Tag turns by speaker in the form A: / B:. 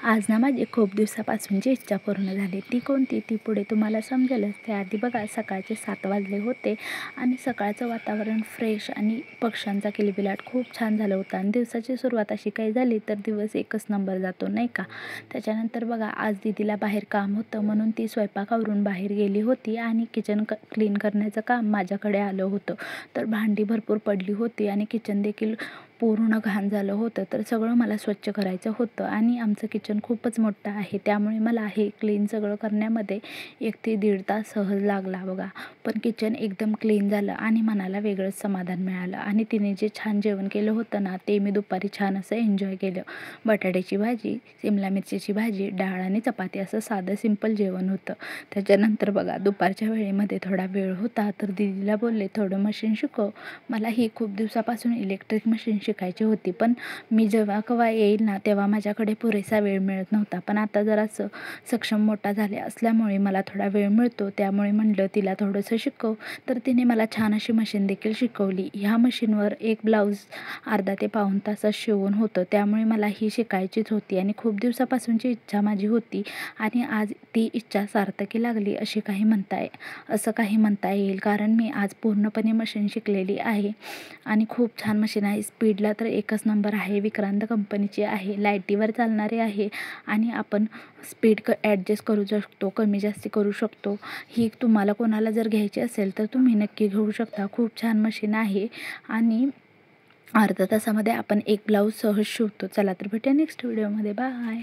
A: आज ना माझी खूप दिवसापासूनची इच्छा पूर्ण झाली. ती कोणती ती पुढे तुम्हाला समजेलच. त्याआधी बघा सकाळचे 7 वाजले होते आणि सकाळचं वातावरण फ्रेश आणि पक्ष्यांचा किलबिलाट खूप छान झालं होतं आणि दिवसाची सुरुवात अशी काही झाली तर दिवस एकच नंबर जातो नाही का. त्याच्यानंतर बघा आज दीदीला बाहेर काम होतं म्हणून ती स्वयंपाकावरून बाहेर गेली होती आणि किचन क्लीन करण्याचं काम माझ्याकडे आलं होतं. तर भांडी भरपूर पडली होती आणि किचन देखील पूर्ण घाण झालं होतं. तर सगळं मला स्वच्छ करायचं होतं आणि आमचं किचन खूपच मोठं आहे त्यामुळे मला हे क्लीन सगळं करण्यामध्ये 1 ते 1.5 तास सहज लागला बघा. पण किचन एकदम क्लीन झालं आणि मनाला वेगळंच समाधान मिळालं आणि तिने जे छान जेवण केलं होतं ना ते मी दुपारी छान असं एन्जॉय केलं. बटाट्याची भाजी, शिमला मिरचीची भाजी, डाळ आणि चपाती असं साधं सिंपल जेवण होतं. त्याच्यानंतर बघा दुपारच्या वेळेमध्ये थोडा वेळ होता तर दीदीला बोलले थोडं मशीन शिकव. मला ही खूप दिवसापासून इलेक्ट्रिक मशीन शिकायची होती पण मी जेव्हा केव्हा येईल ना तेव्हा माझ्याकडे पुरेसा वेळ मिळत नव्हता. पण आता जरासं सक्षम मोठा झाले असल्यामुळे मला थोडा वेळ मिळतो त्यामुळे म्हटलं तिला थोडंसं शिकव. तर तिने मला छान अशी मशीन देखील शिकवली. ह्या मशीनवर एक ब्लाऊज अर्धा ते पाऊण तासात शिवून होतं त्यामुळे मला ही शिकायचीच होती आणि खूप दिवसापासूनची इच्छा माझी होती आणि आज ती इच्छा सार्थकी लागली असं काही म्हणता येईल कारण मी आज पूर्णपणे मशीन शिकलेली आहे आणि खूप छान मशीन आहे. स्पीडला तर एकच नंबर आहे. विक्रांत कंपनीची आहे, लाईटीवर चालणारी आहे आणि आपण स्पीड ॲडजस्ट करू शकतो, कमी जास्ती करू शकतो. ही तुम्हाला कोणाला जर घ्यायची असेल तर तुम्ही नक्की घेऊ शकता. खूप छान मशीन आहे आणि अर्ध्या तासामध्ये आपण एक ब्लाऊज सहज शिवतो. चला तर भेटूया नेक्स्ट व्हिडिओमध्ये. बाय.